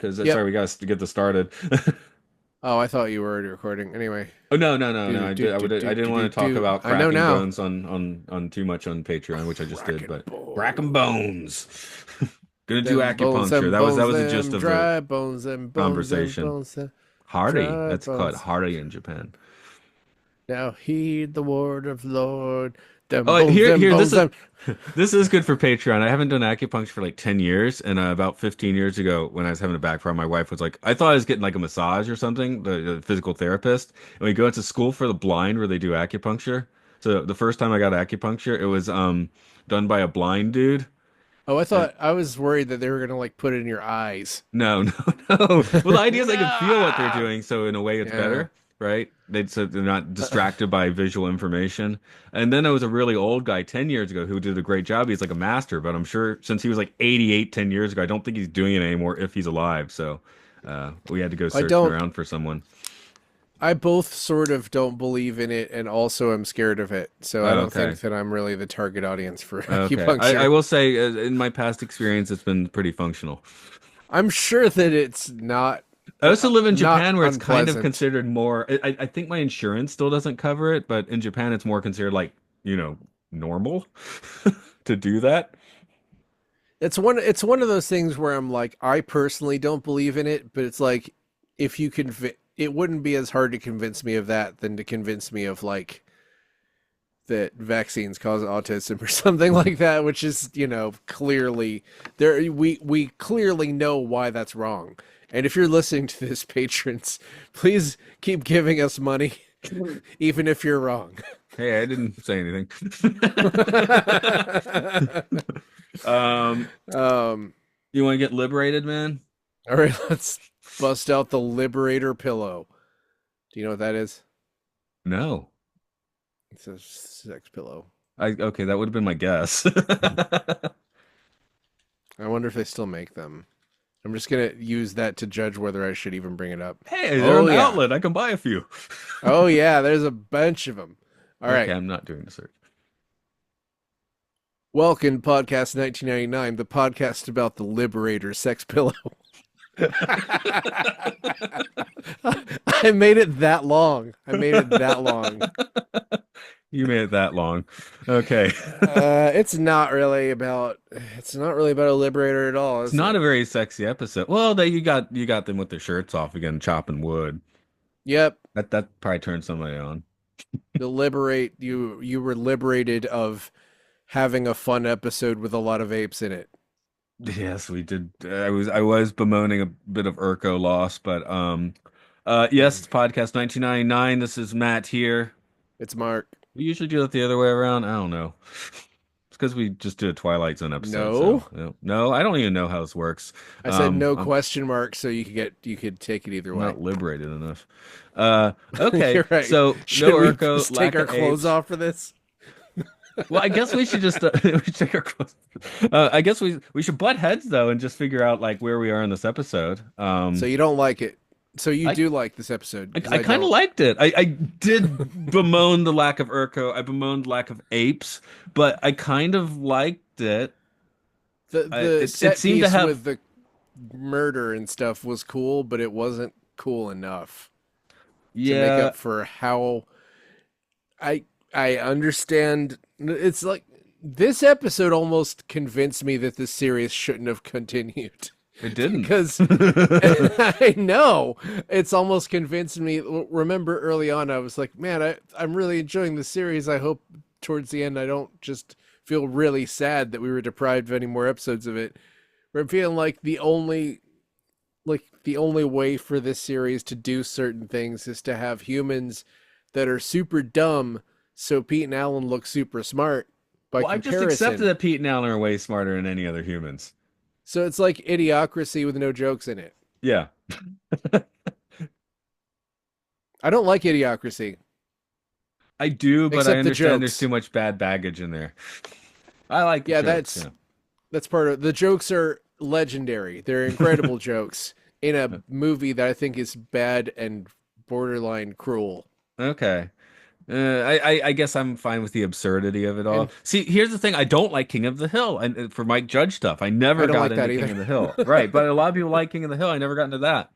because Yep. sorry, we got to get this started. Oh, I thought you were already recording. Anyway. Oh no, no, no, Do no. do do do I do didn't do do want to talk do. about I know cracking now. bones on too much on Patreon, which I just did, Cracking but cracking bones. bones. Gonna do acupuncture. That was the gist Them of the dry bones, them bones, them conversation. bones, them Hardy. dry That's called bones. Hardy in Japan. Now heed the word of the Lord. Them Oh, bones, them here, bones, them. this is good for Patreon. I haven't done acupuncture for like 10 years, and about 15 years ago, when I was having a back problem, my wife was like, I thought I was getting like a massage or something, the physical therapist, and we go into school for the blind where they do acupuncture. So the first time I got acupuncture, it was done by a blind dude. Oh, I And thought I was worried that they were gonna like put it in your eyes. no, no, no. Well, the idea is I can feel what they're Ah! doing, so in a way it's Yeah. better, right? So they're not distracted by visual information. And then there was a really old guy 10 years ago who did a great job. He's like a master, but I'm sure since he was like 88 10 years ago, I don't think he's doing it anymore if he's alive. So we had to go I searching don't. around for someone. I both sort of don't believe in it and also am scared of it. So I don't Okay. think that I'm really the target audience for Okay. I acupuncture. will say, in my past experience, it's been pretty functional. I'm sure that it's not I also live in not Japan where it's kind of unpleasant. considered more. I think my insurance still doesn't cover it, but in Japan it's more considered like, you know, normal to do that. It's one of those things where I'm like I personally don't believe in it, but it's like if you it wouldn't be as hard to convince me of that than to convince me of like that vaccines cause autism or something like that, which is, clearly there we clearly know why that's wrong. And if you're listening to this, patrons, please keep giving us money, even if you're wrong. Hey, I didn't say anything. Um, um, you want to get liberated, man? all right, let's bust out the Liberator pillow. Do you know what that is? No. It's a sex pillow. Okay, that would have been my guess. I wonder if they still make them. I'm just gonna use that to judge whether I should even bring it up. Hey, they're Oh an yeah. outlet. I can buy a few. Oh yeah, there's a bunch of them. All Okay, right. I'm not doing the search. Welcome, podcast 1999, the podcast about the Liberator sex pillow. I made it that long. I made it that long. You made it that long. Okay. It's not really about a liberator at all, It's is not it? a very sexy episode. Well, you got them with their shirts off again, chopping wood. Yep. That probably turned somebody on. You were liberated of having a fun episode with a lot of apes in it. Yes, we did. I was bemoaning a bit of Urko loss, but yes, it's podcast 1999. This is Matt here. It's Mark. We usually do it the other way around. I don't know. It's because we just did a Twilight Zone episode, so No. no, I don't even know how this works. I said no I'm question mark, so you could take it either way. not liberated enough. Okay, You're right. so no Should we Urko, just take lack our of clothes apes. off for this? Well, I guess we should just we should take our clothes. I guess we should butt heads though and just figure out like where we are in this episode. So you don't like it. So you I do like this episode because I I kind of don't. liked it. I did bemoan the lack of Urko. I bemoaned lack of apes, but I kind of liked it. The It set seemed to piece have with the murder and stuff was cool, but it wasn't cool enough to make yeah, up for how I I understand. It's like this episode almost convinced me that this series shouldn't have continued. it didn't. Because I know it's almost convinced me. Remember early on, I was like, man, I'm really enjoying the series. I hope towards the end, I don't just feel really sad that we were deprived of any more episodes of it. Where I'm feeling like the only way for this series to do certain things is to have humans that are super dumb, so Pete and Alan look super smart by Well, I've just accepted comparison. that Pete and Alan are way smarter than any other humans. So it's like idiocracy with no jokes in it. Yeah, I don't like idiocracy, I do, but I except the understand there's too jokes. much bad baggage in there. I like the Yeah, jokes, that's that's part of the jokes are legendary. They're incredible jokes in a movie that I think is bad and borderline cruel. Okay. I guess I'm fine with the absurdity of it all. And See, here's the thing: I don't like King of the Hill, and for Mike Judge stuff, I I never don't got like into that King either. of the Hill. Right, but a lot of people like King of the Hill. I never got into that.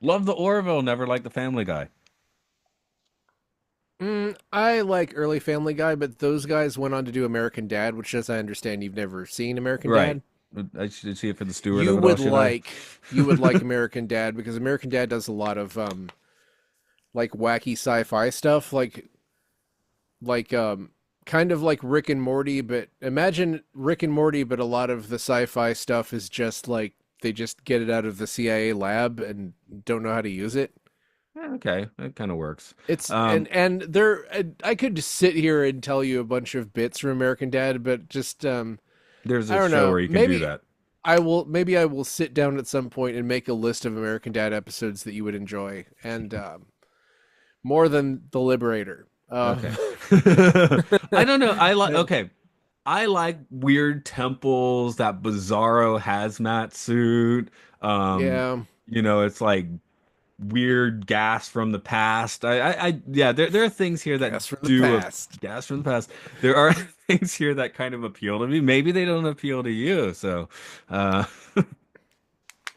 Love the Orville, never liked the Family Guy. I like early Family Guy, but those guys went on to do American Dad, which, as I understand, you've never seen American Right. Dad. I should see it for the steward You of it all, would should I? like you would like American Dad because American Dad does a lot of like wacky sci-fi stuff, like kind of like Rick and Morty, but imagine Rick and Morty, but a lot of the sci-fi stuff is just like they just get it out of the CIA lab and don't know how to use it. Okay, that kind of works. It's Um, and there I could just sit here and tell you a bunch of bits from American Dad, but just there's I a don't show know. where you can do that. Maybe I will sit down at some point and make a list of American Dad episodes that you would enjoy, and more than the Liberator. Okay. I don't know. I like But okay. I like weird temples, that bizarro hazmat suit. Um, yeah, it's like weird gas from the past. Yeah, there are things here that gas from the do past. gas from the past. There are things here that kind of appeal to me. Maybe they don't appeal to you. So, uh,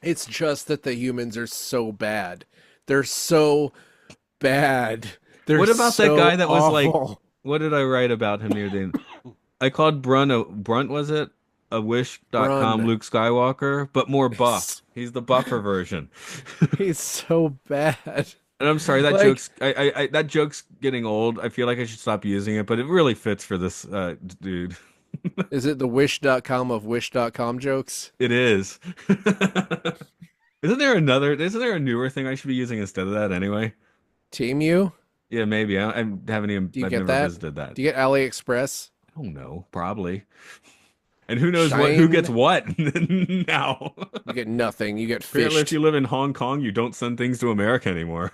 It's just that the humans are so bad. They're so bad. They're what about that guy so that was like, awful. what did I write about him here? Then I called Brunt was it? A Wish.com Run. Luke Skywalker, but more buff. He's the buffer version. He's so bad. And I'm sorry, that Like, that joke's getting old. I feel like I should stop using it, but it really fits for this dude. is it the wish.com of wish.com jokes? It is. Isn't there a newer thing I should be using instead of that anyway? Team you? Yeah, maybe. I haven't even, Do you I've get never that? visited that. Do you get AliExpress? I don't know, probably. And who knows who gets Shine? what now? You get nothing. You get Apparently, if fished. you live in Hong Kong, you don't send things to America anymore.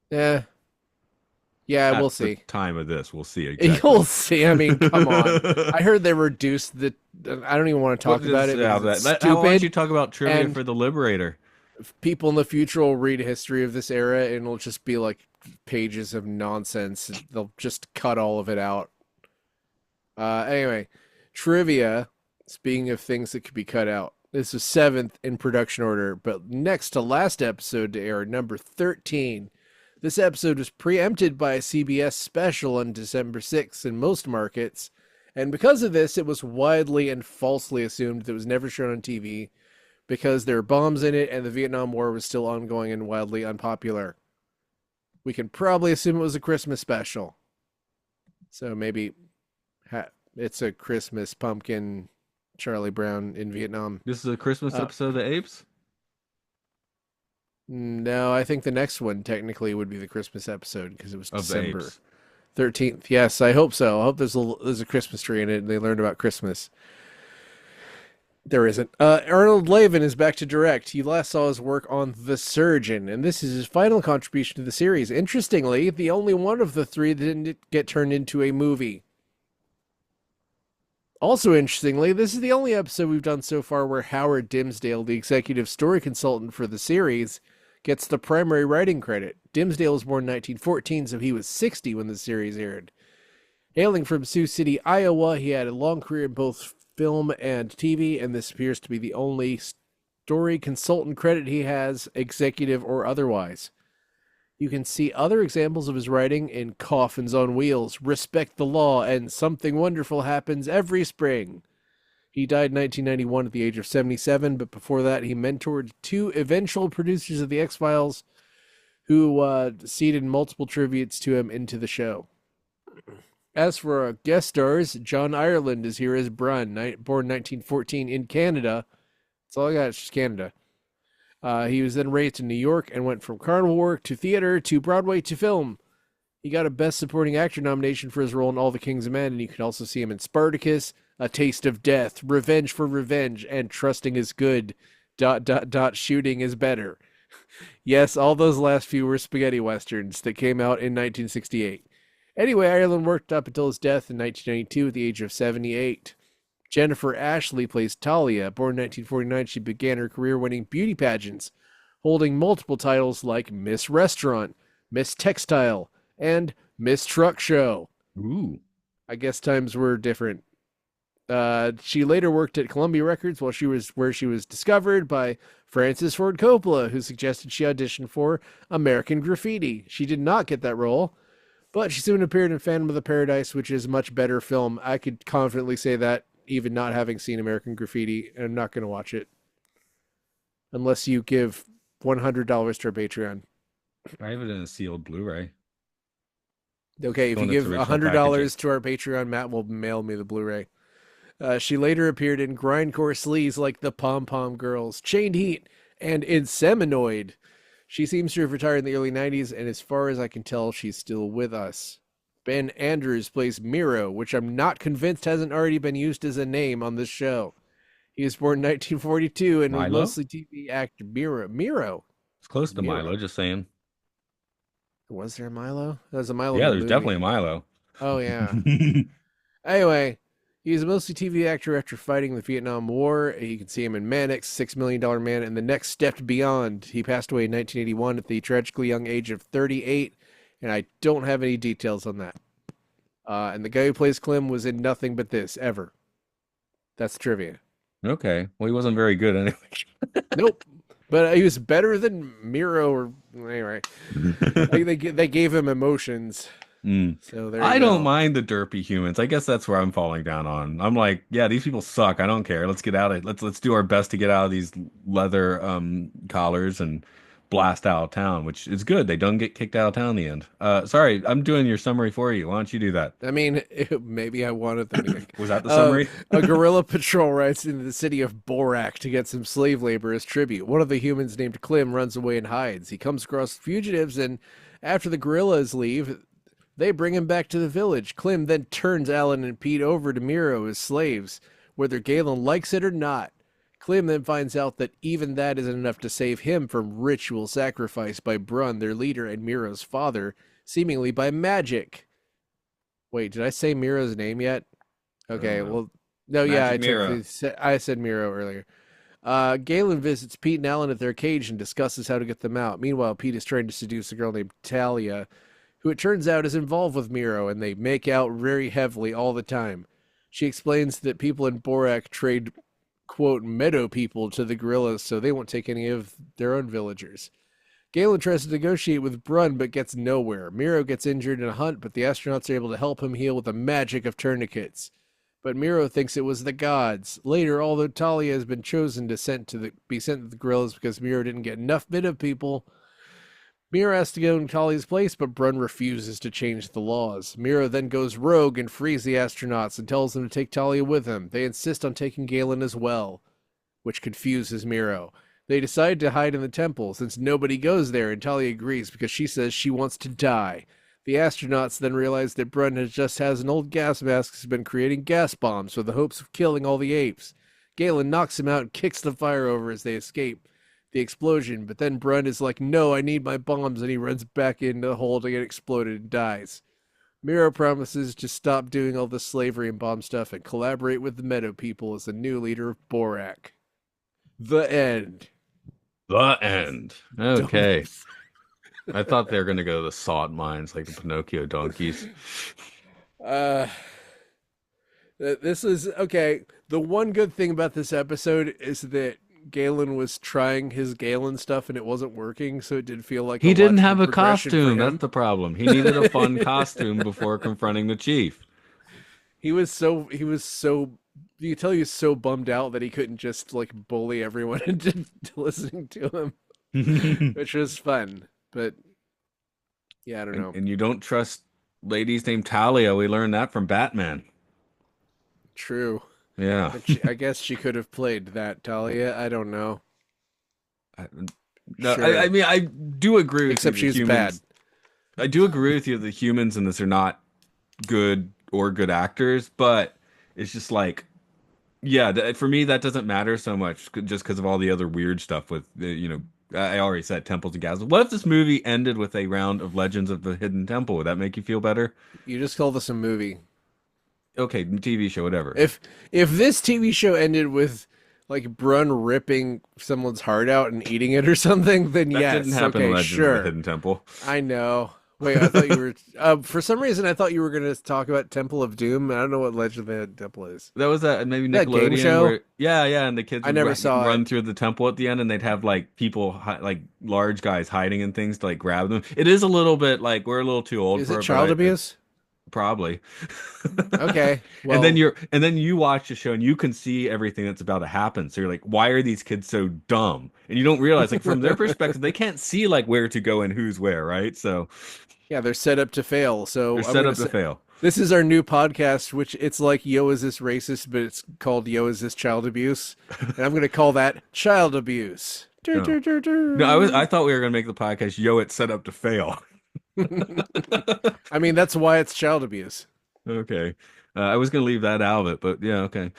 Yeah. Yeah, we'll At the see. time of this, we'll see You'll exactly. see. I mean, come on. I heard they reduced the. I don't even want to talk What about is it because it's Why don't you stupid. talk about trivia And for the Liberator? people in the future will read history of this era and it'll just be like pages of nonsense. They'll just cut all of it out. Anyway, trivia. Speaking of things that could be cut out, this is seventh in production order, but next to last episode to air, number 13. This episode was preempted by a CBS special on December 6th in most markets, and because of this, it was widely and falsely assumed that it was never shown on TV because there were bombs in it and the Vietnam War was still ongoing and wildly unpopular. We can probably assume it was a Christmas special. So maybe it's a Christmas pumpkin Charlie Brown in Vietnam. This is a Christmas Uh, episode of the Apes no, I think the next one technically would be the Christmas episode because it was of the December Apes. 13th. Yes, I hope so. I hope there's a Christmas tree in it and they learned about Christmas. There isn't. Arnold Lavin is back to direct. He last saw his work on The Surgeon, and this is his final contribution to the series. Interestingly, the only one of the three that didn't get turned into a movie. Also, interestingly, this is the only episode we've done so far where Howard Dimsdale, the executive story consultant for the series, gets the primary writing credit. Dimsdale was born in 1914, so he was 60 when the series aired. Hailing from Sioux City, Iowa, he had a long career in both film and TV, and this appears to be the only story consultant credit he has, executive or otherwise. You can see other examples of his writing in Coffins on Wheels, Respect the Law, and Something Wonderful Happens Every Spring. He died in 1991 at the age of 77, but before that, he mentored two eventual producers of The X-Files who seeded multiple tributes to him into the show. As for our guest stars, John Ireland is here as Brun, born 1914 in Canada. That's all I got, it's just Canada. He was then raised in New York and went from carnival work to theater to Broadway to film. He got a Best Supporting Actor nomination for his role in All the King's Men, and you can also see him in Spartacus, A Taste of Death, Revenge for Revenge, and Trusting is Good, ... Shooting is Better. Yes, all those last few were spaghetti westerns that came out in 1968. Anyway, Ireland worked up until his death in 1992 at the age of 78. Jennifer Ashley plays Talia. Born in 1949, she began her career winning beauty pageants, holding multiple titles like Miss Restaurant, Miss Textile, and Miss Truck Show. Ooh. I guess times were different. She later worked at Columbia Records while she was discovered by Francis Ford Coppola, who suggested she audition for American Graffiti. She did not get that role, but she soon appeared in Phantom of the Paradise, which is a much better film. I could confidently say that, even not having seen American Graffiti, and I'm not going to watch it unless you give $100 to our Patreon. I have it in a sealed Blu-ray. Okay, if Still you in its give original packaging. $100 to our Patreon, Matt will mail me the Blu-ray. She later appeared in grindcore sleaze like the Pom Pom Girls, Chained Heat, and Inseminoid. She seems to have retired in the early 90s, and as far as I can tell, she's still with us. Ben Andrews plays Miro, which I'm not convinced hasn't already been used as a name on this show. He was born in 1942 and was Milo? mostly TV actor Miro. Miro? It's close to Milo, Miro. just saying. Was there a Milo? There was a Milo in Yeah, the there's definitely a movie. Milo. Oh, yeah. Anyway, he's a mostly TV actor after fighting the Vietnam War. You can see him in Mannix, $6 Million Man, and The Next Step Beyond. He passed away in 1981 at the tragically young age of 38, and I don't have any details on that. And the guy who plays Clem was in nothing but this, ever. That's trivia. Okay. Well, he wasn't very good anyway. Nope. But he was better than Miro, or anyway. They gave him emotions. Mm. So there you I don't go. mind the derpy humans. I guess that's where I'm falling down on. I'm like, yeah, these people suck. I don't care. Let's get out of let's do our best to get out of these leather collars and blast out of town, which is good. They don't get kicked out of town in the end. Sorry, I'm doing your summary for you. Why don't you do that? I mean, maybe I wanted them to get. Was that the summary? A guerrilla patrol rides into the city of Borak to get some slave labor as tribute. One of the humans named Clem runs away and hides. He comes across fugitives, and after the guerrillas leave, they bring him back to the village. Clem then turns Alan and Pete over to Miro as slaves, whether Galen likes it or not. Clem then finds out that even that isn't enough to save him from ritual sacrifice by Brun, their leader, and Miro's father, seemingly by magic. Wait, did I say Miro's name yet? I don't Okay, know. well, no, yeah, Magic Mirror. I said Miro earlier. Galen visits Pete and Alan at their cage and discusses how to get them out. Meanwhile, Pete is trying to seduce a girl named Talia, who it turns out is involved with Miro, and they make out very heavily all the time. She explains that people in Borak trade, quote, meadow people to the guerrillas so they won't take any of their own villagers. Galen tries to negotiate with Brun but gets nowhere. Miro gets injured in a hunt, but the astronauts are able to help him heal with the magic of tourniquets. But Miro thinks it was the gods. Later, although Talia has been chosen to be sent to the guerrillas because Miro didn't get enough meadow people, Miro has to go in Talia's place, but Brun refuses to change the laws. Miro then goes rogue and frees the astronauts and tells them to take Talia with him. They insist on taking Galen as well, which confuses Miro. They decide to hide in the temple since nobody goes there, and Talia agrees because she says she wants to die. The astronauts then realize that Brun has an old gas mask who's been creating gas bombs with the hopes of killing all the apes. Galen knocks him out and kicks the fire over as they escape the explosion, but then Brun is like, no, I need my bombs, and he runs back into the hole to get exploded and dies. Miro promises to stop doing all the slavery and bomb stuff and collaborate with the Meadow people as the new leader of Borak. The end. The end. Don't. Okay. I thought they were gonna go to the salt mines like the Pinocchio donkeys. Uh, this is okay. The one good thing about this episode is that Galen was trying his Galen stuff and it wasn't working, so it did feel like a He didn't logical have a progression for costume. That's him. the problem. He needed a fun costume before confronting the chief. He was so you could tell he was so bummed out that he couldn't just like bully everyone into listening to him, which was fun. But yeah, I don't And know. and you don't trust ladies named Talia. We learned that from Batman. True. Yeah. But I guess she could have played that Talia. I don't know. I, no, I Sure. mean I do agree with you. Except The she was bad. humans. I do agree with you. The humans in this are not good or good actors, but it's just like, yeah, for me that doesn't matter so much just because of all the other weird stuff with I already said temples and castles. What if this movie ended with a round of Legends of the Hidden Temple? Would that make you feel better? You just call this a movie. Okay, TV show, whatever. If this TV show ended with like Brun ripping someone's heart out and eating it or something, then That didn't yes, happen in okay, Legends of the sure. Hidden Temple. I know, Wait, I thought you were. For some reason, I thought you were going to talk about Temple of Doom. I don't know what Legend of the Temple is. That was that maybe That game Nickelodeon show? where yeah, and the kids I would never saw it. run through the temple at the end, and they'd have like people like large guys hiding in things to like grab them. It is a little bit like we're a little too old Is for it it, but child abuse? probably. Okay, And then well, you watch the show and you can see everything that's about to happen. So you're like, why are these kids so dumb? And you don't realize like from their perspective, they can't see like where to go and who's where, right? So yeah, they're set up to fail. they're So I'm set gonna up to say fail. this is our new podcast, which it's like Yo, is this racist? But it's called Yo, is this child abuse? And I'm gonna call that child abuse. Dur, No. dur, dur, No, I dur. thought we were gonna make the podcast, yo, it's set up to fail. I mean, that's why it's child abuse. Okay. I was gonna leave that out of it, but yeah, okay.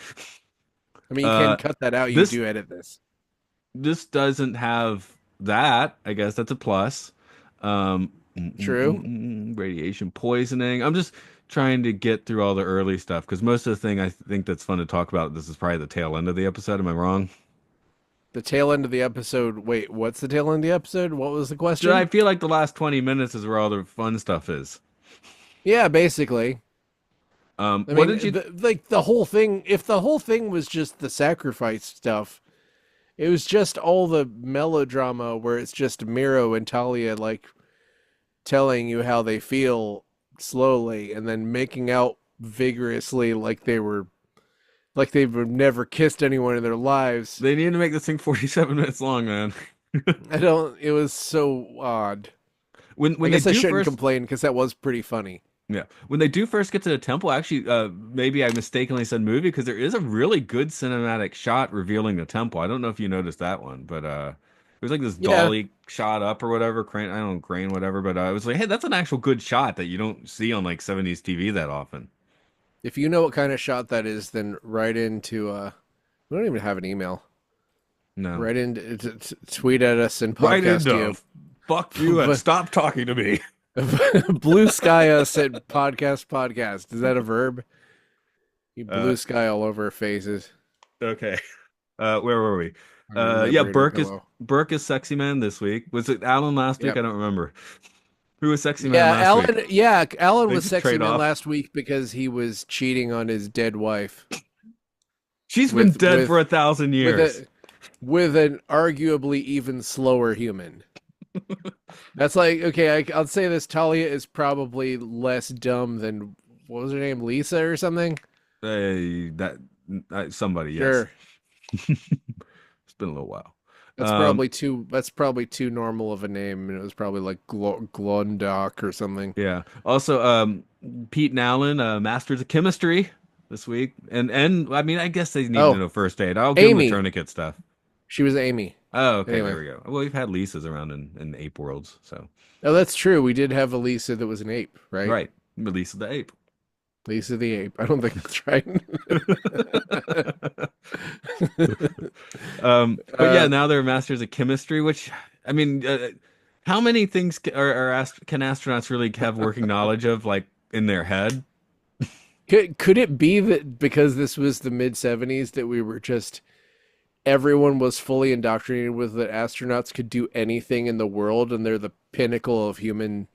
I mean, you can Uh, cut that out. You this do edit this. this doesn't have that. I guess that's a plus. Um, True. radiation poisoning. I'm just trying to get through all the early stuff because most of the thing I think that's fun to talk about. This is probably the tail end of the episode. Am I wrong? The tail end of the episode. Wait, what's the tail end of the episode? What was the I question? feel like the last 20 minutes is where all the fun stuff is. Yeah, basically. I What mean, did you? like the whole thing. If the whole thing was just the sacrifice stuff, it was just all the melodrama where it's just Miro and Talia like telling you how they feel slowly and then making out vigorously like they've never kissed anyone in their lives. They need to make this thing 47 minutes long, man. I don't. It was so odd. I When they guess I do shouldn't first complain because that was pretty funny. Yeah, when they do first get to the temple, actually, maybe I mistakenly said movie because there is a really good cinematic shot revealing the temple. I don't know if you noticed that one, but it was like this Yeah, dolly shot up or whatever, crane, I don't know, crane, whatever. But it was like, hey, that's an actual good shot that you don't see on like 70s TV that often. if you know what kind of shot that is, then write into we don't even have an email. No, Write in tweet at us and right podcast into you. fuck you and stop talking to me. Blue sky us at podcast. Is that a verb? You Uh, blue sky all over our faces. okay, where were we? On your Yeah, Liberator pillow. Burke is sexy man this week. Was it Alan last week? Yep. I don't remember. Who was sexy man last week? Alan They was just sexy trade man off. last week because he was cheating on his dead wife She's been with dead for 1,000 with years. a with an arguably even slower human. That's like okay, I'll say this: Talia is probably less dumb than what was her name, Lisa or something. That somebody, yes. Sure, It's been a little while. that's Um, probably too. That's probably too normal of a name, and it was probably like Glondock or something. yeah. Also, Pete and Alan, Masters of Chemistry this week, and I mean, I guess they need to Oh, know first aid. I'll give them the Amy. tourniquet stuff. She was Amy. Oh, okay, Anyway, there we go. Well, we've had Lisa's around in ape worlds, so oh, that's true. We did have a Lisa that was an ape, right? right. Lisa the ape. Lisa the ape. I don't think that's right. But yeah, uh, now they're masters of chemistry, which I mean, how many things can astronauts really have working knowledge of, like in their head? could it be that because this was the mid 70s that we were just everyone was fully indoctrinated with that astronauts could do anything in the world and they're the pinnacle of human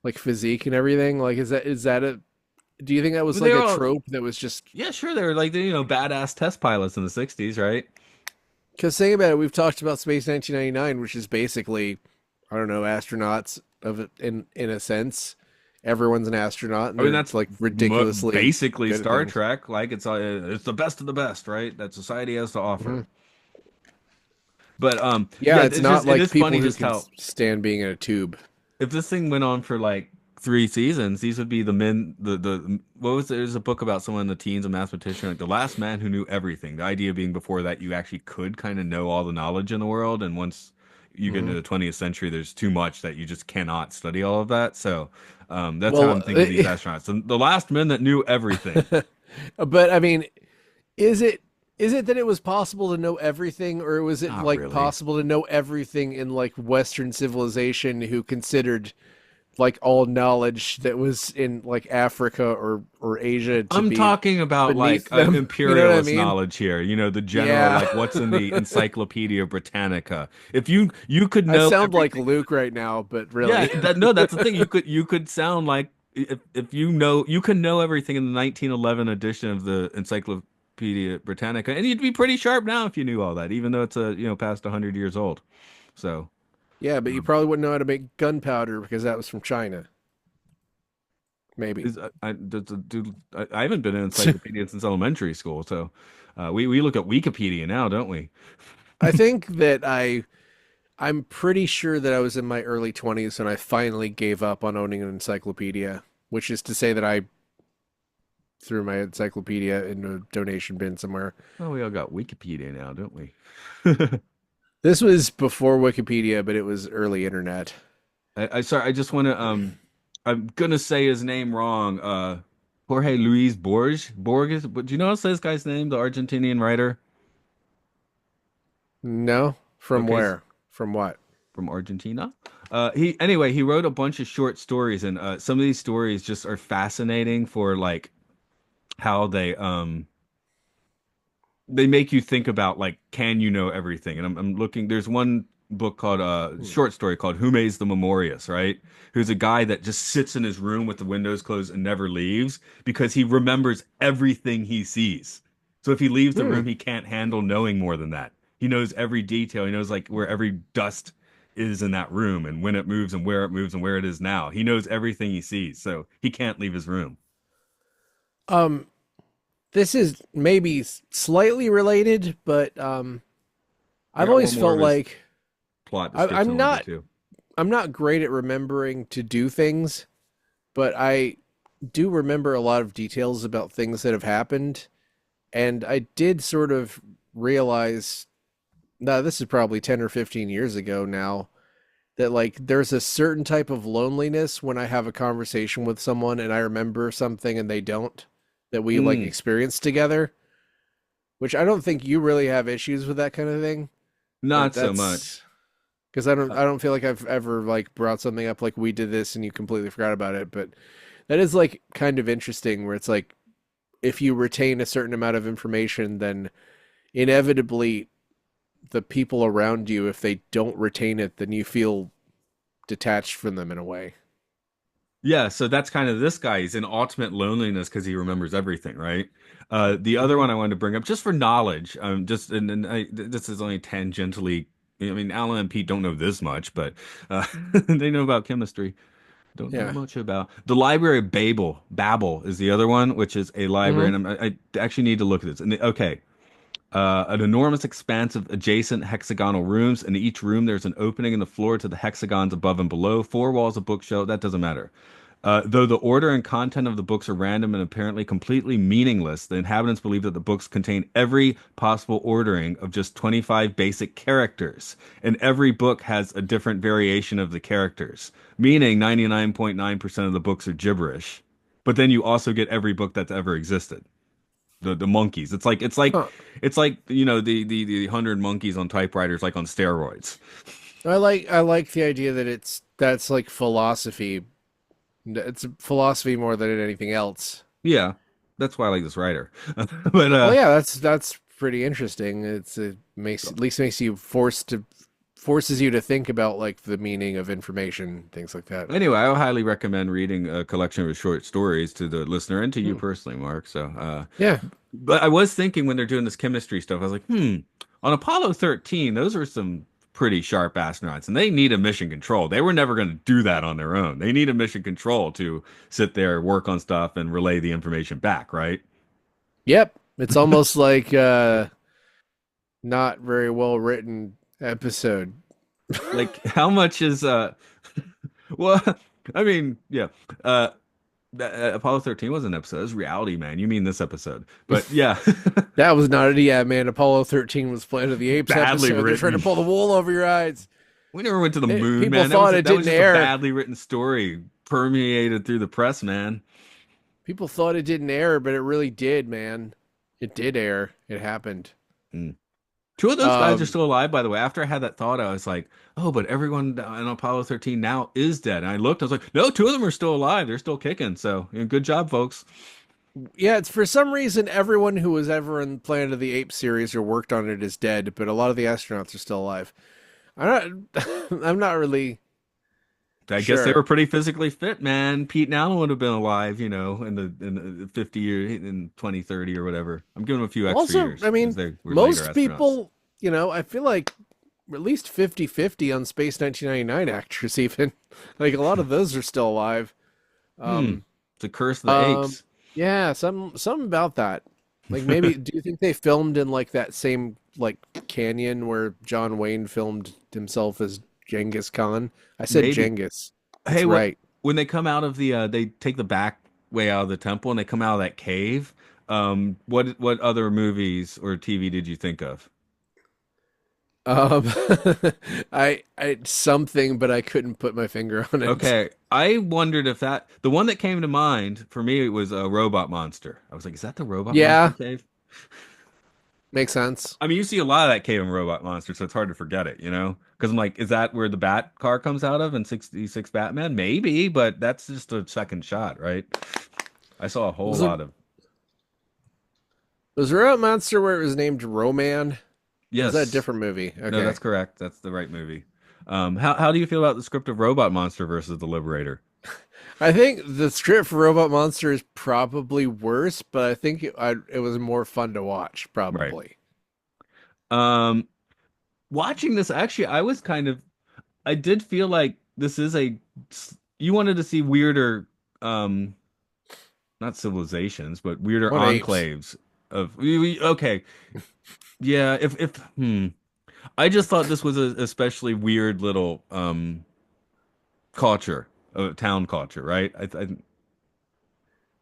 like physique and everything? Like is that a do you think that was Well, like they're a all trope that was just yeah, sure, they were like badass test pilots in the '60s, right? because think about it, we've talked about Space 1999, which is basically, I don't know, astronauts of it in a sense. Everyone's an astronaut, and I mean, they're that's like ridiculously basically good at Star things. Trek. Like it's the best of the best, right? That society has to offer. Mhm. But Yeah, yeah, it's it's not just it like is people funny who just can how stand being in a tube. if this thing went on for like 3 seasons, these would be the men. The what was there's a book about someone in the teens, a mathematician, like the last man who knew everything. The idea being before that you actually could kind of know all the knowledge in the world, and once you get into Mhm. the 20th century, there's too much that you just cannot study all of that. So that's how I'm Well, thinking of these astronauts. The last men that knew everything. but I mean, is it that it was possible to know everything, or was it Not like really. possible to know everything in like Western civilization who considered like all knowledge that was in like Africa or Asia to I'm be talking about beneath like them. You know what I imperialist mean? knowledge here. You know, the general Yeah. like what's in the Encyclopedia Britannica. If you could I know sound like everything. Luke right now, but Yeah, really. that no, that's the thing. You could sound like if you know you can know everything in the 1911 edition of the Encyclopedia Britannica, and you'd be pretty sharp now if you knew all that, even though it's past 100 years old. So Yeah, but you um, probably wouldn't know how to make gunpowder because that was from China. Maybe. is dude, I haven't been in encyclopedia since elementary school, so we look at Wikipedia now, don't we? I think that I'm pretty sure that I was in my early 20s when I finally gave up on owning an encyclopedia, which is to say that I threw my encyclopedia in a donation bin somewhere. Oh, we all got Wikipedia now, don't we? This was before Wikipedia, but it was early internet. I sorry, I just want to I'm gonna say his name wrong. Jorge Luis Borges. But do you know how to say this guy's name? The Argentinian writer. No? From Okay, where? From what? from Argentina. He wrote a bunch of short stories, and some of these stories just are fascinating for like how they make you think about like can you know everything, and I'm looking, there's one book called Hmm. short story called Who Mazed the Memorious, right? Who's a guy that just sits in his room with the windows closed and never leaves because he remembers everything he sees. So if he leaves the Hmm. room, he can't handle knowing more than that. He knows every detail. He knows like where every dust is in that room and when it moves and where it moves and where it is now. He knows everything he sees, so he can't leave his room. Um, this is maybe slightly related, but I've I want always more felt of his like plot I, description I'm a little bit not too. I'm not great at remembering to do things, but I do remember a lot of details about things that have happened, and I did sort of realize, now this is probably 10 or 15 years ago now, that like there's a certain type of loneliness when I have a conversation with someone and I remember something and they don't, that we like Mm, experienced together, which I don't think you really have issues with that kind of thing, but not so that's much. because I don't feel like I've ever like brought something up like we did this and you completely forgot about it, but that is like kind of interesting where it's like if you retain a certain amount of information, then inevitably the people around you, if they don't retain it, then you feel detached from them in a way. Yeah, so that's kind of this guy. He's in ultimate loneliness because he remembers everything, right? The other Mm-hmm. one I wanted to bring up, just for knowledge, just and this is only tangentially. I mean, Alan and Pete don't know this much, but uh, they know about chemistry. Don't know Yeah. much about the library of Babel. Babel is the other one, which is a library, Mm-hmm. and I actually need to look at this. And okay, an enormous expanse of adjacent hexagonal rooms. In each room, there's an opening in the floor to the hexagons above and below. Four walls, a bookshelf. That doesn't matter. Though the order and content of the books are random and apparently completely meaningless, the inhabitants believe that the books contain every possible ordering of just 25 basic characters, and every book has a different variation of the characters, meaning 99.9% of the books are gibberish. But then you also get every book that's ever existed. The monkeys. Huh. It's like the 100 monkeys on typewriters, like on steroids. I like the idea that that's like philosophy. It's philosophy more than anything else. Yeah, that's why I like this writer. But Well, yeah, that's pretty interesting. It makes at least makes you forces you to think about like the meaning of information, things like that. anyway, I highly recommend reading a collection of his short stories to the listener and to you Hmm. personally, Mark. So, Yeah. but I was thinking when they're doing this chemistry stuff, I was like, on Apollo 13, those are some pretty sharp astronauts, and they need a mission control. They were never going to do that on their own. They need a mission control to sit there, work on stuff, and relay the information back, right? Yep. It's almost like not very well written episode. Like, how much is well, I mean, yeah. Uh, Apollo 13 was an episode. It was reality, man. You mean this episode? But yeah, That was not it. Yeah, man. Apollo 13 was Planet of the Apes badly episode. They're trying to written. pull the wool over your eyes. We never went to the moon, People man. That thought was it that was didn't just a air. badly written story permeated through the press, man. People thought it didn't air, but it really did, man. It did air. It happened. Mm. Two of those guys are Um, still alive, by the way. After I had that thought, I was like, oh, but everyone on Apollo 13 now is dead. And I looked, I was like, no, two of them are still alive. They're still kicking. So, good job, folks. yeah, it's for some reason everyone who was ever in Planet of the Apes series or worked on it is dead, but a lot of the astronauts are still alive. I'm not, I'm not really I guess they sure. were pretty physically fit, man. Pete and Allen would have been alive, in the 50 year in 2030 or whatever. I'm giving them a few extra Also, years I because mean, they were later most astronauts. people, I feel like at least 50-50 on Space 1999 actors even. Like a lot of those are still alive. Hmm. Um It's a curse of the um apes. yeah, something about that. Like maybe do you think they filmed in like that same like canyon where John Wayne filmed himself as Genghis Khan? I said Maybe. Genghis. Hey, That's right. when they come out of they take the back way out of the temple and they come out of that cave. What other movies or TV did you think of? Um I something but I couldn't put my finger on it. Okay, I wondered if the one that came to mind for me was a robot monster. I was like, is that the robot monster Yeah, cave? makes sense. I mean, you see a lot of that cave in Robot Monster, so it's hard to forget it, Because I'm like, is that where the Bat car comes out of in 66 Batman? Maybe, but that's just a second shot, right? I saw a whole Was it lot of was there a monster where it was named Roman? Or was that a yes. different movie? No, Okay. that's correct. That's the right movie. How do you feel about the script of Robot Monster versus the Liberator? I think the script for Robot Monster is probably worse, but I think it was more fun to watch, Right. probably. Um, Watching this, actually, I did feel like this is you wanted to see weirder, um, not civilizations, but weirder What apes? enclaves of, okay. Yeah, I just thought this was a especially weird little culture, town culture, right?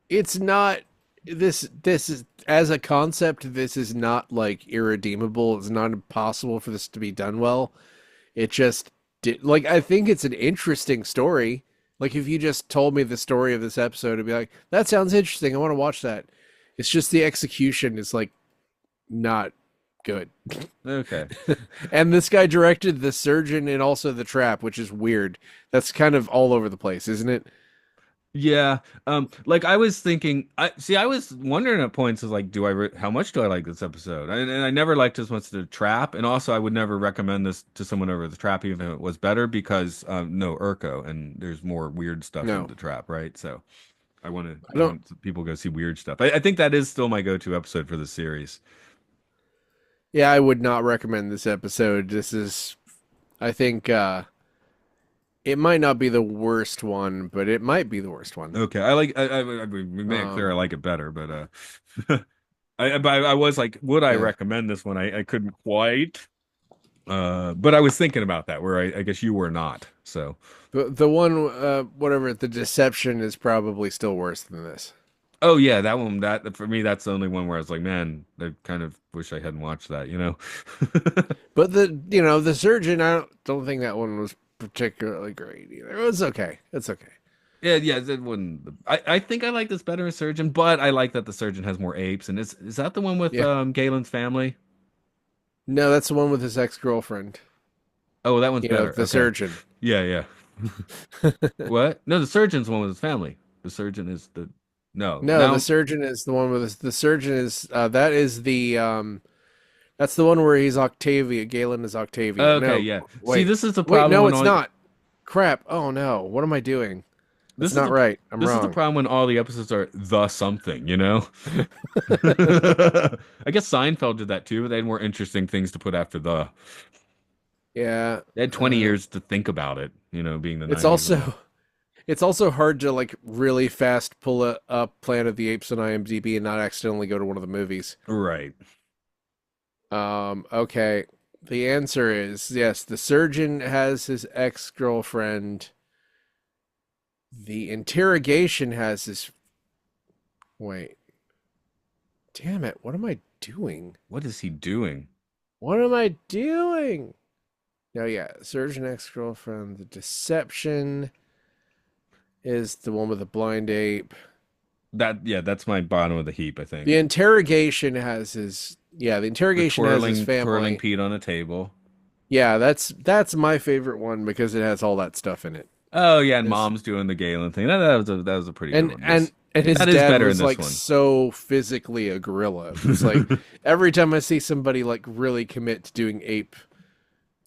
It's not this is as a concept, this is not like irredeemable. It's not impossible for this to be done well. It just did like I think it's an interesting story. Like if you just told me the story of this episode, I'd be like, that sounds interesting. I want to watch that. It's just the execution is like not good. Okay. And this guy directed The Surgeon and also The Trap, which is weird. That's kind of all over the place, isn't it? Yeah. Like I was thinking, I was wondering at points of like, how much do I like this episode? And I never liked as much the Trap, and also I would never recommend this to someone over the Trap, even if it was better, because no Urko, and there's more weird stuff in No. the Trap, right? So I I don't want people to go see weird stuff. I think that is still my go-to episode for the series. Yeah, I would not recommend this episode. This is I think it might not be the worst one, but it might be the worst one. Okay, we made it clear I Um like it better, but I was like, would I yeah. recommend this one? I couldn't quite. But I was thinking about that, where I guess you were not. So, The one whatever, The Deception is probably still worse than this. oh yeah, that one. That for me, that's the only one where I was like, man, I kind of wish I hadn't watched that. But The Surgeon, I don't think that one was particularly great either. It was okay. It's okay. Yeah, yeah, it wouldn't. I think I like this better as Surgeon, but I like that the Surgeon has more apes. And is that the one with Yeah. Galen's family? No, that's the one with his ex-girlfriend. Oh, that one's better. The Okay. surgeon. Yeah, yeah. What? No, the Surgeon's the one with his family. The Surgeon is the no. No, the Now, surgeon is the one with the surgeon is that is the that's the one where he's Octavia. Galen is Octavia. okay, No, yeah. See, wait, this is the wait, problem no, when it's all not. Crap. Oh no, what am I doing? That's this is not the right. I'm this is the wrong. problem when all the episodes are the something. I guess Seinfeld did that too, but they had more interesting things to put after the. Yeah. They had 20 Uh, years to think about it, being the it's 90s and all. also it's also hard to like really fast pull up Planet of the Apes on IMDb and not accidentally go to one of the movies. Right. Okay. The answer is yes, the surgeon has his ex-girlfriend. The interrogation has his. Wait. Damn it. What am I doing? What is he doing? What am I doing? No, yeah. Surgeon ex-girlfriend. The deception is the one with the blind ape. Yeah, that's my bottom of the heap, I The think. interrogation has his yeah, the The interrogation has his twirling family. Pete on a table. Yeah, that's my favorite one because it has all that stuff in it. Oh yeah, and It's, Mom's doing the Galen thing. That was a pretty good and one. and and his That is dad better in was this like one. so physically a gorilla. It's like every time I see somebody like really commit to doing ape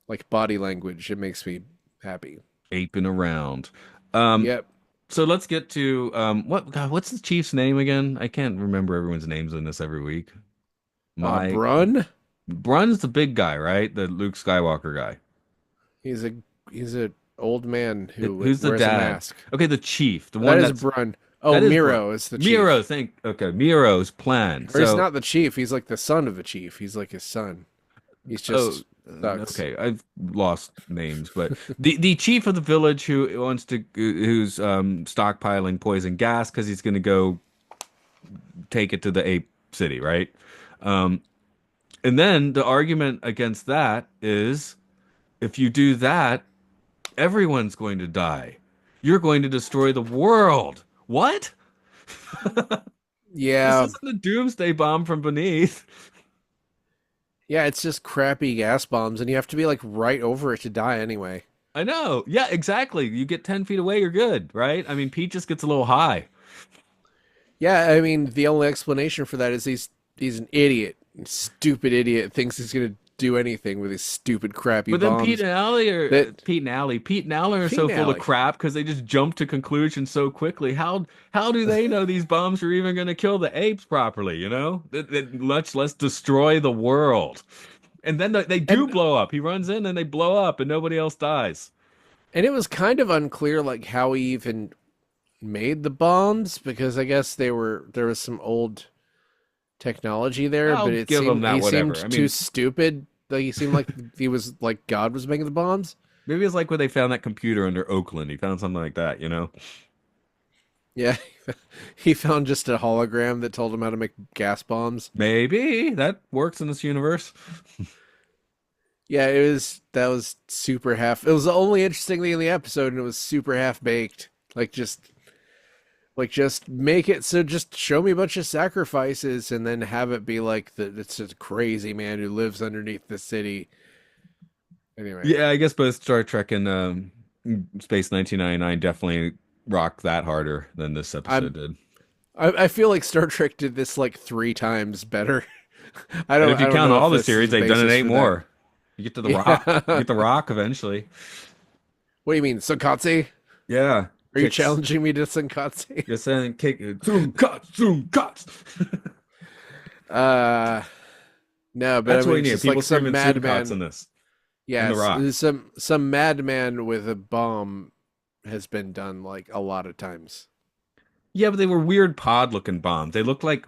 like body language, it makes me happy. Aping around. Um, Yep. so let's get to what's the chief's name again? I can't remember everyone's names in this every week. My Brun. Brun's the big guy, right? The Luke Skywalker guy. He's a he's a old man who Who's the wears a dad? mask. Okay, the chief, the That one is that's Brun. Oh, that is Brun. Miro is the Miro, chief. think okay, Miro's plan. Or he's So, not the chief. He's like the son of the chief. He's like his son. He's oh, just sucks. okay, I've lost names, but the chief of the village who's stockpiling poison gas because he's going to go take it to the ape city, right? Um, and then the argument against that is if you do that, everyone's going to die. You're going to destroy the world. What? This Yeah. isn't a doomsday bomb from beneath. Yeah, it's just crappy gas bombs, and you have to be like right over it to die anyway. I know. Yeah, exactly. You get 10 feet away, you're good, right? I mean, Pete just gets a little high. Yeah, I mean the only explanation for that is he's an idiot, stupid idiot, thinks he's gonna do anything with his stupid crappy But then Pete bombs. and Allie That Pete and Allie are so full of finale. crap because they just jump to conclusions so quickly. How do they know these bombs are even going to kill the apes properly? You know, much less destroy the world. And then they do And blow up. He runs in and they blow up, and nobody else dies. and it was kind of unclear like how he even made the bombs because I guess there was some old technology there, I'll but it give him seemed that. he Whatever. seemed I too mean, stupid. Like he seemed like he was like God was making the bombs. maybe it's like when they found that computer under Oakland. He found something like that. You know. Yeah, he found just a hologram that told him how to make gas bombs. Maybe that works in this universe. Yeah, that was super half. It was the only interesting thing in the episode, and it was super half baked. Like just make it so just show me a bunch of sacrifices, and then have it be like that. It's a crazy man who lives underneath the city. Anyway, Yeah, I guess both Star Trek and Space 1999 definitely rocked that harder than this episode I'm did. I feel like Star Trek did this like 3 times better. And if I you don't count know if all the this is series, a they've done it basis eight for that. more. You get to the Rock. You Yeah. get the Rock eventually. What do you mean, Sankatsu? Yeah. Are you Kicks. challenging me to Sankatsu? You're saying kick zoom cuts, zoom cuts. Uh, no, but I That's what mean, we it's need. just People like some screaming zoom cuts in madman. this. And the Yes, Rock. some madman with a bomb has been done like a lot of times. Yeah, but they were weird pod looking bombs. They look like,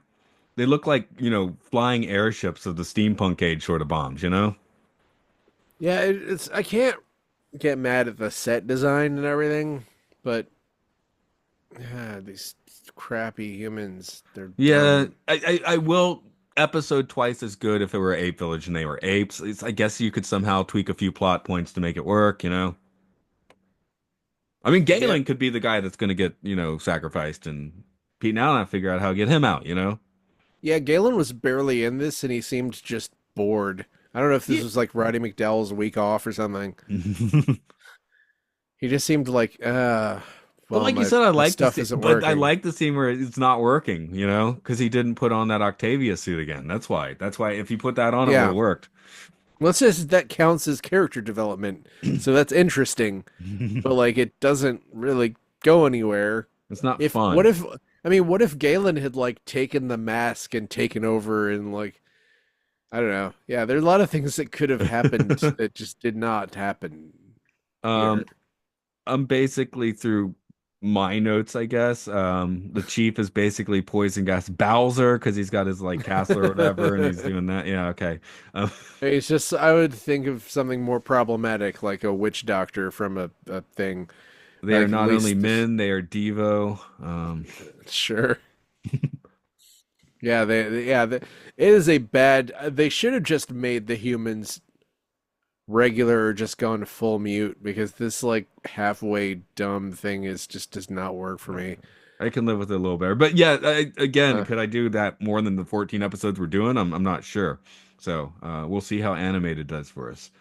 flying airships of the steampunk age sort of bombs, you know? Yeah, it's I can't get mad at the set design and everything, but these crappy humans, they're Yeah, dumb. I will episode twice as good if it were Ape Village and they were apes. I guess you could somehow tweak a few plot points to make it work, you know? I mean, Yep. Galen could be the guy that's going to get, sacrificed, and Pete now I figure out how to get him out, you know? Yeah, Galen was barely in this, and he seemed just bored. I don't know if this Yeah. was like Roddy McDowell's week off or something. He just seemed like, But well, like you my said, I my like the stuff scene, isn't but I working. like the scene where it's not working, you know, because he didn't put on that Octavia suit again. That's why. That's why if he put that on, it would have Yeah. worked. Let's just that counts as character development. So that's interesting, but like it doesn't really go anywhere. It's not If what fun. if I mean what if Galen had like taken the mask and taken over and like I don't know. Yeah, there's a lot of things that could have happened that just did not happen Um, here. I'm basically through my notes, I guess. The chief is basically poison gas Bowser because he's got his like castle or whatever, and he's doing that. Yeah, okay. Um, It's just I would think of something more problematic like a witch doctor from a thing. they are Like at not only least men, they are Devo. sure. Yeah, it is a bad. They should have just made the humans regular or just gone full mute because this like halfway dumb thing is just does not work for me. I can live with it a little better. But yeah, again, Uh, could I do that more than the 14 episodes we're doing? I'm not sure. So we'll see how animated does for us.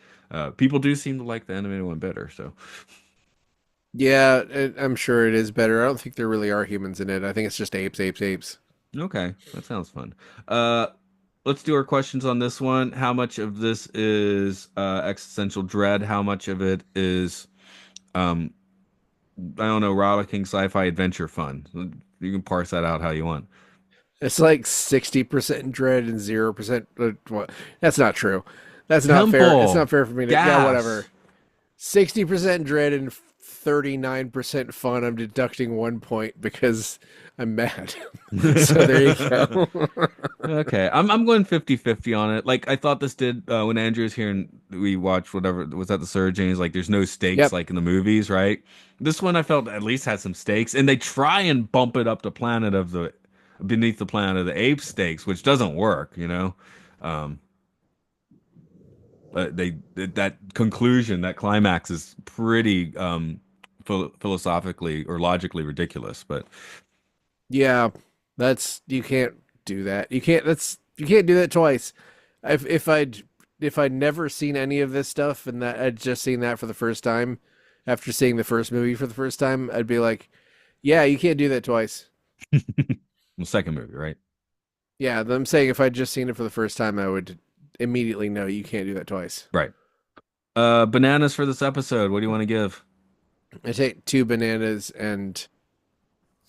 People do seem to like the animated one better. So yeah, I'm sure it is better. I don't think there really are humans in it. I think it's just apes, apes, apes. okay, that sounds fun. Uh, let's do our questions on this one. How much of this is existential dread? How much of it is um, I don't know, rollicking sci-fi adventure fun? You can parse that out how you want. It's like 60% dread and 0%. What? That's not true. That's not fair. It's Temple, not fair for me to. Yeah, gas. whatever. 60% dread and 39% fun. I'm deducting 1 point because I'm mad. So there you go. Okay, I'm going 50-50 on it. Like I thought this did when Andrew was here and we watched whatever was at the Surge and he's like there's no stakes Yep. like in the movies, right? This one I felt at least had some stakes and they try and bump it up to Planet of the beneath the Planet of the Apes stakes, which doesn't work, you know. Um but they that conclusion, that climax is pretty philosophically or logically ridiculous, but Yeah. That's you can't do that. You can't do that twice. If I'd never seen any of this stuff and that I'd just seen that for the first time, after seeing the first movie for the first time, I'd be like, yeah, you can't do that twice. the second movie, right? Yeah, I'm saying if I'd just seen it for the first time, I would immediately know you can't do that twice. Right. Bananas for this episode. What do you want to give? I take two bananas and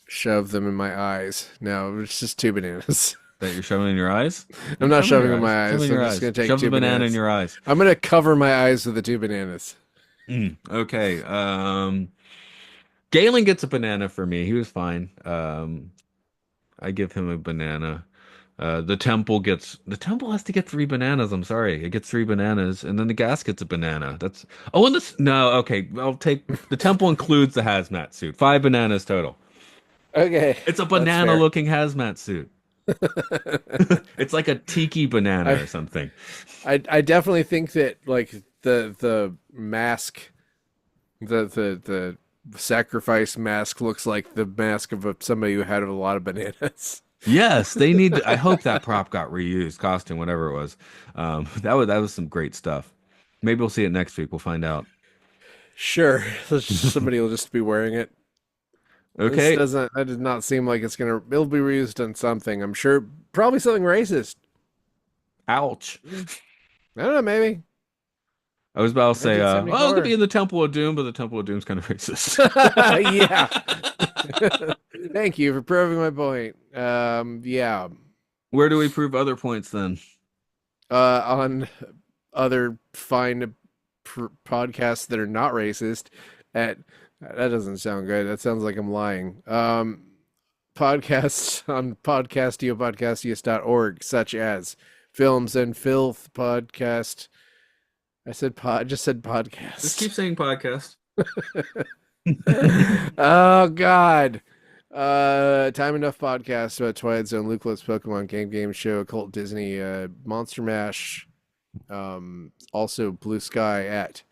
shove them in my eyes. No, it's just two bananas. That you're shoving in your eyes? I'm You not shove in shoving your them in eyes. my Shove in eyes. your I'm just eyes. going to take Shove the two banana in bananas. your eyes. I'm going to cover my eyes with the two bananas. Okay. Galen gets a banana for me. He was fine. I give him a banana. The temple has to get three bananas. I'm sorry. It gets three bananas, and then the gas gets a banana. That's oh, and this no, okay. I'll take the temple includes the hazmat suit. Five bananas total. Okay, It's a that's banana fair. looking hazmat suit. It's like a tiki banana I or something. I definitely think that like the mask, the sacrifice mask looks like the mask of somebody who had a lot of bananas. Yes, they need to, I hope that prop got reused, costume, whatever it was. That was some great stuff. Maybe we'll see it next week. We'll find out. Sure, somebody will just be wearing it. This Okay. doesn't. That does not seem like it's gonna. It'll be reused on something. I'm sure. Probably something racist. Ouch. I don't know. Maybe I was about to say, oh, it could be 1974. in the Temple of Doom, but the Temple of Doom's kind of racist. Yeah. Thank you for proving my point. Yeah. Where do we prove other points then? On other fine podcasts that are not racist. At that doesn't sound good. That sounds like I'm lying. Podcasts on podcastiopodcastius.org, such as Films and Filth podcast. I said pod. I just said Just podcast. keep saying podcast. Oh God. Time Enough podcast about Twilight Zone, Luke Litt's Pokemon Game Show, Occult Disney, Monster Mash, also Blue Sky at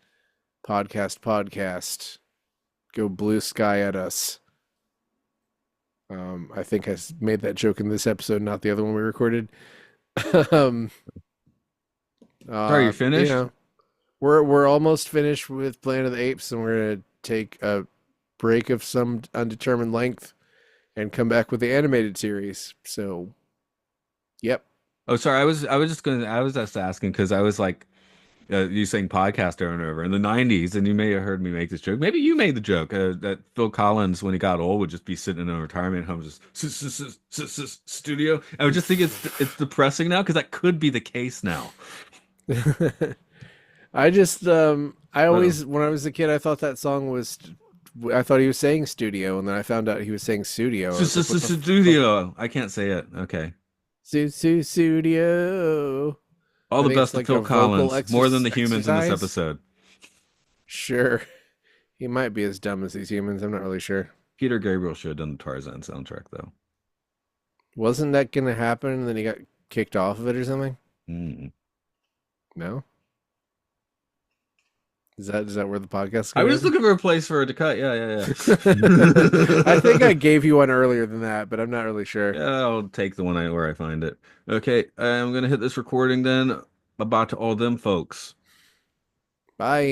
Podcast. Go Blue Sky at us. I think I made that joke in this episode, not the other one we recorded. um, Sorry, you're you finished? know, we're almost finished with Planet of the Apes, and we're gonna take a break of some undetermined length and come back with the animated series. So, yep. Oh, sorry. I was just asking because I was like, you saying podcast over and over in the 90s, and you may have heard me make this joke. Maybe you made the joke that Phil Collins, when he got old, would just be sitting in a retirement home, just studio. I would just think it's depressing now because that could be the case now. I just I Uh, always when I was a kid I thought that song was I thought he was saying studio and then I found out he was saying studio. I was like, what the fuck? studio. I can't say it. Okay. Studio. All I the think it's best to like Phil a vocal Collins, more than the humans in this exercise. episode. Sure. He might be as dumb as these humans. I'm not really sure. Peter Gabriel should have done the Tarzan soundtrack, though. Wasn't that gonna happen and then he got kicked off of it or something? Mm. No? Is that where the podcasts I go was in? looking for a place for it to cut. Yeah, yeah, I think I yeah. gave you one earlier than that, but I'm not really sure. Yeah, I'll take the one where I find it. Okay, I'm gonna hit this recording then. About to all them folks. Bye.